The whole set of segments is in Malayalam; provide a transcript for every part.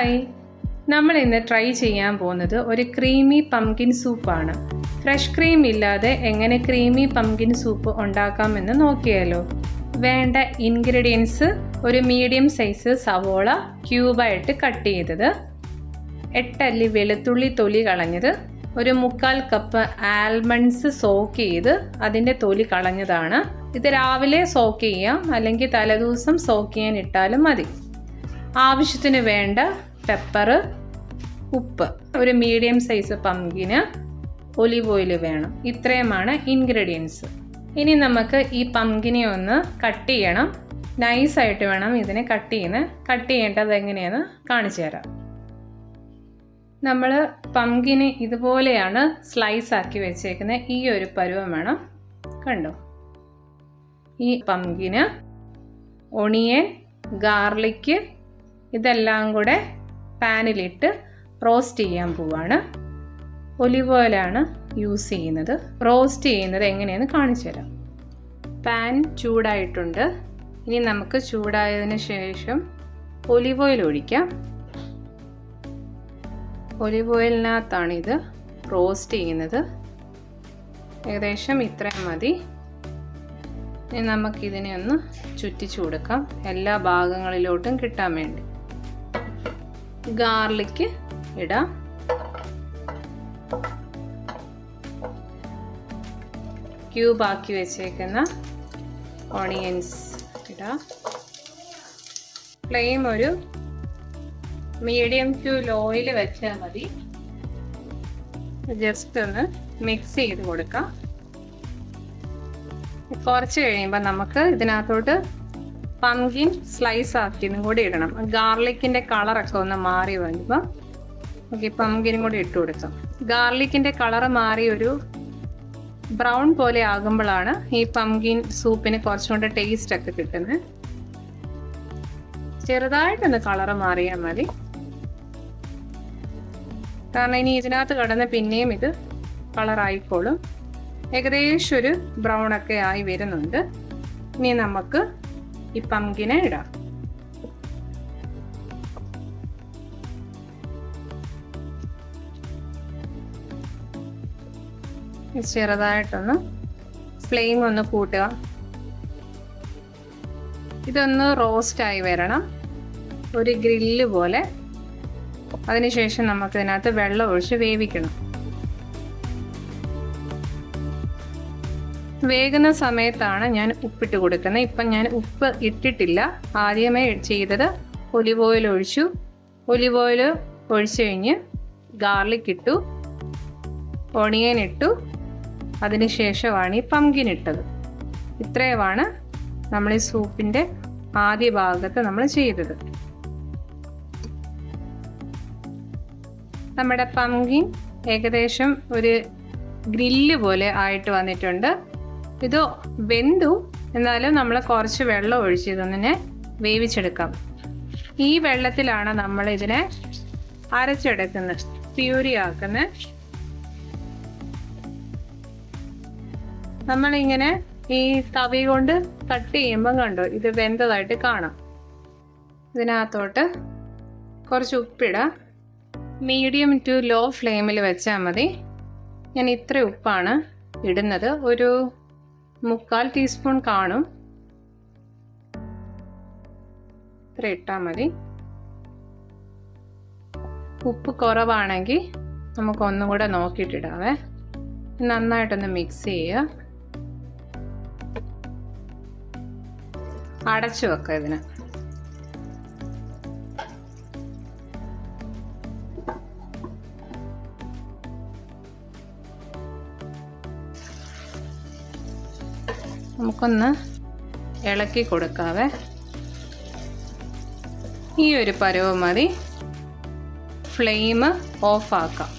ഹായ്, നമ്മൾ ഇന്ന് ട്രൈ ചെയ്യാൻ പോകുന്നത് ഒരു ക്രീമി പംകിൻ സൂപ്പാണ്. ഫ്രഷ് ക്രീം ഇല്ലാതെ എങ്ങനെ ക്രീമി പംകിൻ സൂപ്പ് ഉണ്ടാക്കാമെന്ന് നോക്കിയാലോ. വേണ്ട ഇൻഗ്രീഡിയൻസ്: ഒരു മീഡിയം സൈസ് സവോള ക്യൂബായിട്ട് കട്ട് ചെയ്തത്, 8 അല്ലി വെളുത്തുള്ളി തൊലി കളഞ്ഞത്, ഒരു 1/4 കപ്പ് ആൽമണ്ട്സ് സോക്ക് ചെയ്ത് അതിൻ്റെ തൊലി കളഞ്ഞതാണ്. ഇത് രാവിലെ സോക്ക് ചെയ്യാം, അല്ലെങ്കിൽ തലേദിവസം സോക്ക് ചെയ്യാൻ ഇട്ടാലും മതി. ആവശ്യത്തിന് വേണ്ട പെപ്പർ, ഉപ്പ്, ഒരു മീഡിയം സൈസ് പംകിന്, ഒലിവ് ഓയിൽ വേണം. ഇത്രയുമാണ് ഇൻഗ്രീഡിയൻസ്. ഇനി നമുക്ക് ഈ പംകിനെ ഒന്ന് കട്ട് ചെയ്യണം. നൈസായിട്ട് വേണം ഇതിനെ കട്ട് ചെയ്യേണ്ടത് എങ്ങനെയാണെന്ന് കാണിച്ചു തരാം. നമ്മൾ പംകിനെ ഇതുപോലെയാണ് സ്ലൈസ് ആക്കി വെച്ചേക്കുന്നത്. ഈ ഒരു പരുവം വേണം. കണ്ടോ? ഈ പംകിന്, ഒണിയൻ, ഗാർലിക്ക് ഇതെല്ലാം കൂടെ പാനിലിട്ട് റോസ്റ്റ് ചെയ്യാൻ പോവാണ്. ഒലിവ് ഓയിലാണ് യൂസ് ചെയ്യുന്നത്. റോസ്റ്റ് ചെയ്യുന്നത് എങ്ങനെയെന്ന് കാണിച്ചു തരാം. പാൻ ചൂടായിട്ടുണ്ട്. ഇനി നമുക്ക് ചൂടായതിന് ശേഷം ഒലിവ് ഓയിൽ ഒഴിക്കാം. ഒലിവ് ഓയിലിനകത്താണ് ഇത് റോസ്റ്റ് ചെയ്യുന്നത്. ഏകദേശം ഇത്രയും മതി. ഇനി നമുക്കിതിനെ ഒന്ന് ചുറ്റിച്ചു കൊടുക്കാം, എല്ലാ ഭാഗങ്ങളിലോട്ടും കിട്ടാൻ വേണ്ടി. ഗാർലിക്ക് ഇടാം, ക്യൂബാക്കി വെച്ചേക്കുന്ന ഓണിയൻസ് ഇടാം. ഫ്ലെയിം ഒരു മീഡിയം ടു ലോയിൽ വെച്ചാൽ മതി. ജസ്റ്റ് ഒന്ന് മിക്സ് ചെയ്ത് കൊടുക്കാം. കുറച്ച് കഴിയുമ്പോൾ നമുക്ക് ഇതിനകത്തോട്ട് പംകിൻ സ്ലൈസ് ആക്കിയതും കൂടി ഇടണം. ഗാർലിക്കിൻ്റെ കളറൊക്കെ ഒന്ന് മാറി വരുമ്പോൾ നമുക്ക് പംകിനും കൂടി ഇട്ട് കൊടുക്കാം. ഗാർലിക്കിൻ്റെ കളറ് മാറി ഒരു ബ്രൗൺ പോലെ ആകുമ്പോഴാണ് ഈ പംകിൻ സൂപ്പിന് കുറച്ചും കൂടെ ടേസ്റ്റ് ഒക്കെ കിട്ടുന്നത്. ചെറുതായിട്ടൊന്ന് കളറ് മാറിയാൽ മതി, കാരണം ഇനി ഇതിനകത്ത് കിടന്ന് പിന്നെയും ഇത് കളറായിക്കോളും. ഏകദേശം ഒരു ബ്രൗൺ ഒക്കെ ആയി വരുന്നുണ്ട്. ഇനി നമുക്ക് ഈ പംകിനെ ഇടാം. ചെറുതായിട്ടൊന്ന് ഫ്ലെയിം ഒന്ന് കൂട്ടുക. ഇതൊന്ന് റോസ്റ്റായി വരണം, ഒരു ഗ്രില്ല് പോലെ. അതിനുശേഷം നമുക്ക് ഇതിനകത്ത് വെള്ളം ഒഴിച്ച് വേവിക്കണം. വേകുന്ന സമയത്താണ് ഞാൻ ഉപ്പിട്ട് കൊടുക്കുന്നത്. ഇപ്പം ഞാൻ ഉപ്പ് ഇട്ടിട്ടില്ല. ആദ്യമേ ചെയ്തത് ഒലിവ് ഓയിൽ ഒഴിച്ചു. ഒലിവ് ഓയിൽ ഒഴിച്ചു കഴിഞ്ഞ് ഗാർലിക് ഇട്ടു, ഒണിയൻ ഇട്ടു, അതിനുശേഷമാണ് ഈ പംകിൻ ഇട്ടത്. ഇത്രയുമാണ് നമ്മൾ ഈ സൂപ്പിൻ്റെ ആദ്യ ഭാഗത്ത് നമ്മൾ ചെയ്തത്. നമ്മുടെ പംകിൻ ഏകദേശം ഒരു ഗ്രില്ല് പോലെ ആയിട്ട് വന്നിട്ടുണ്ട്. ഇത് വെന്തു, എന്നാലും നമ്മൾ കുറച്ച് വെള്ളം ഒഴിച്ച് ഇതൊന്നിനെ വേവിച്ചെടുക്കാം. ഈ വെള്ളത്തിലാണ് നമ്മൾ ഇതിനെ അരച്ചെടുക്കുന്നത്, പ്യൂരി ആക്കുന്നത്. നമ്മളിങ്ങനെ ഈ തവി കൊണ്ട് കട്ട് ചെയ്യുമ്പം കണ്ടോ, ഇത് വെന്തതായിട്ട് കാണാം. ഇതിനകത്തോട്ട് കുറച്ച് ഉപ്പിടാം. മീഡിയം ടു ലോ ഫ്ലെയിമിൽ വെച്ചാൽ മതി. ഞാൻ ഇത്ര ഉപ്പാണ് ഇടുന്നത്, ഒരു 1/4 ടീസ്പൂൺ കാണും. ഇത്ര ഇട്ടാൽ മതി. ഉപ്പ് കുറവാണെങ്കിൽ നമുക്ക് ഒന്നും കൂടെ നോക്കിയിട്ടിടാവേ. നന്നായിട്ടൊന്ന് മിക്സ് ചെയ്യുക. അടച്ചു വെക്കുക ഇതിന്. നമുക്കൊന്ന് ഇളക്കി കൊടുക്കാവേ. ഈ ഒരു പരുവം മതി. ഫ്ലെയിം ഓഫാക്കാം.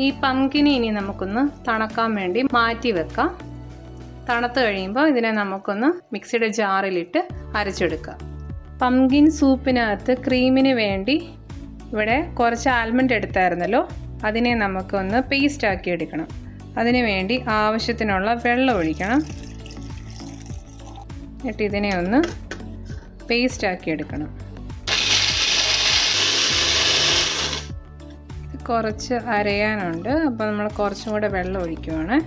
ഈ പംകിനെ ഇനി നമുക്കൊന്ന് തണുക്കാൻ വേണ്ടി മാറ്റി വെക്കാം. തണുത്ത് കഴിയുമ്പോൾ ഇതിനെ നമുക്കൊന്ന് മിക്സിയുടെ ജാറിലിട്ട് അരച്ചെടുക്കാം. പംകിൻ സൂപ്പിനകത്ത് ക്രീമിന് വേണ്ടി ഇവിടെ കുറച്ച് ആൽമണ്ട് എടുത്തായിരുന്നല്ലോ, അതിനെ നമുക്കൊന്ന് പേസ്റ്റ് ആക്കി എടുക്കണം. അതിന് വേണ്ടി ആവശ്യത്തിനുള്ള വെള്ളം ഒഴിക്കണം. എന്നിട്ട് ഇതിനെ ഒന്ന് പേസ്റ്റ് ആക്കി എടുക്കണം. കുറച്ച് അരയാനുണ്ട്. അപ്പോൾ നമ്മൾ കുറച്ചും കൂടെ വെള്ളം ഒഴിക്കുവാണ്.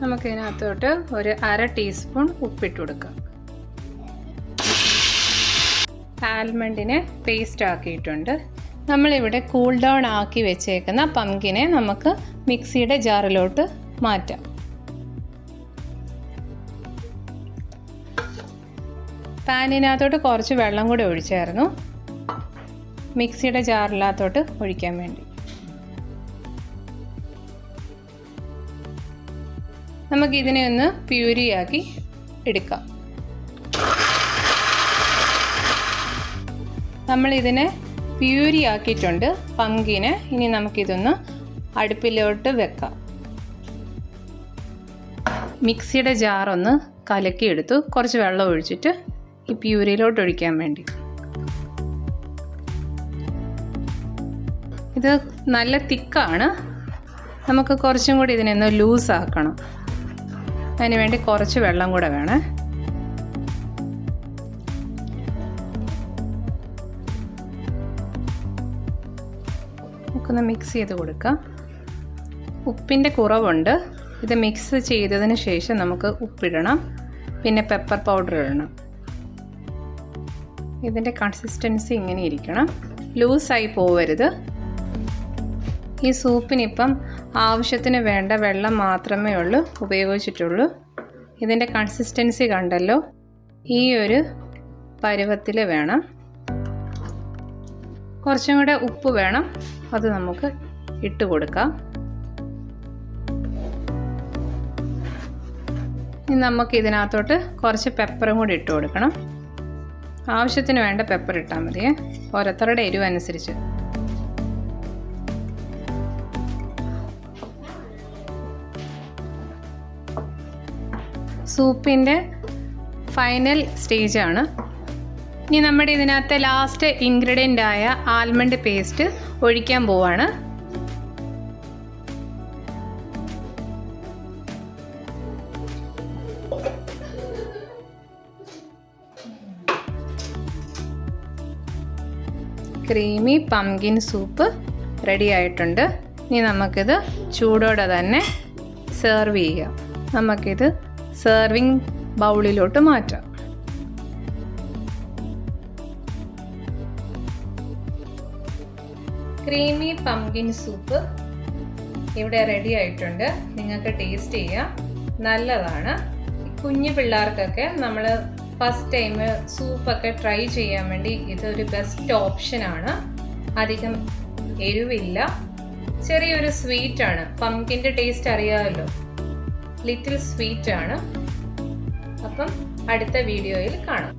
നമുക്കിതിനകത്തോട്ട് ഒരു 1/2 ടീസ്പൂൺ ഉപ്പിട്ട് കൊടുക്കാം. ആൽമണ്ടിനെ പേസ്റ്റ് ആക്കിയിട്ടുണ്ട്. നമ്മളിവിടെ കൂൾ ഡൗൺ ആക്കി വെച്ചേക്കുന്ന പംകിനെ നമുക്ക് മിക്സിയുടെ ജാറിലോട്ട് മാറ്റാം. പാനിനകത്തോട്ട് കുറച്ച് വെള്ളം കൂടി ഒഴിച്ചായിരുന്നു മിക്സിയുടെ ജാറിനകത്തോട്ട് ഒഴിക്കാൻ വേണ്ടി. നമുക്കിതിനെ ഒന്ന് പ്യൂരിയാക്കി എടുക്കാം. നമ്മളിതിനെ പ്യൂരിയാക്കിയിട്ടുണ്ട് പംകിനെ. ഇനി നമുക്കിതൊന്ന് അടുപ്പിലോട്ട് വെക്കാം. മിക്സിയുടെ ജാറൊന്ന് കലക്കിയെടുത്തു. കുറച്ച് വെള്ളം ഒഴിച്ചിട്ട് ഈ പ്യൂരിയിലോട്ട് ഒഴിക്കാൻ വേണ്ടി. ഇത് നല്ല തിക്കാണ്. നമുക്ക് കുറച്ചും കൂടി ഇതിനൊന്ന് ലൂസാക്കണം. അതിന് വേണ്ടി കുറച്ച് വെള്ളം കൂടെ വേണം. നമുക്കൊന്ന് മിക്സ് ചെയ്ത് കൊടുക്കാം. ഉപ്പിൻ്റെ കുറവുണ്ട്. ഇത് മിക്സ് ചെയ്തതിന് ശേഷം നമുക്ക് ഉപ്പിടണം. പിന്നെ പെപ്പർ പൗഡർ ഇടണം. ഇതിൻ്റെ കൺസിസ്റ്റൻസി ഇങ്ങനെ ഇരിക്കണം. ലൂസായി പോവരുത്. ഈ സൂപ്പിനിപ്പം ആവശ്യത്തിന് വേണ്ട വെള്ളം മാത്രമേ ഉപയോഗിച്ചിട്ടുള്ളൂ. ഇതിൻ്റെ കൺസിസ്റ്റൻസി കണ്ടല്ലോ, ഈ ഒരു പരുവത്തിൽ വേണം. കുറച്ചും കൂടെ ഉപ്പ് വേണം, അത് നമുക്ക് ഇട്ട് കൊടുക്കാം. ഇനി നമുക്ക് ഇതിനകത്തോട്ട് കുറച്ച് പെപ്പറും കൂടി ഇട്ട് കൊടുക്കണം. ആവശ്യത്തിന് വേണ്ട പെപ്പർ ഇട്ടാൽ മതിയേ, ഓരോരുത്തരുടെ എരിവ് അനുസരിച്ച്. സൂപ്പിൻ്റെ ഫൈനൽ സ്റ്റേജാണ്. ഇനി നമ്മുടെ ഇതിനകത്തെ ലാസ്റ്റ് ഇൻഗ്രീഡിയൻ്റ് ആയ ആൽമണ്ട് പേസ്റ്റ് ഒഴിക്കാൻ പോവാണ്. ക്രീമി പംകിൻ സൂപ്പ് റെഡി ആയിട്ടുണ്ട്. ഇനി നമുക്കിത് ചൂടോടെ തന്നെ സെർവ് ചെയ്യാം. നമുക്കിത് സെർവിങ് ബൗളിലോട്ട് മാറ്റാം. ക്രീമി പംകിൻ സൂപ്പ് ഇവിടെ റെഡി ആയിട്ടുണ്ട്. നിങ്ങൾക്ക് ടേസ്റ്റ് ചെയ്യാം, നല്ലതാണ്. കുഞ്ഞു പിള്ളേർക്കൊക്കെ നമ്മൾ ഫസ്റ്റ് ടൈം സൂപ്പൊക്കെ ട്രൈ ചെയ്യാൻ വേണ്ടി ഇതൊരു ബെസ്റ്റ് ഓപ്ഷനാണ്. അധികം എരിവില്ല, ചെറിയൊരു സ്വീറ്റാണ്. പംകിൻ്റെ ടേസ്റ്റ് അറിയാമല്ലോ, ലിറ്റിൽ സ്വീറ്റാണ്. അപ്പം അടുത്ത വീഡിയോയിൽ കാണാം.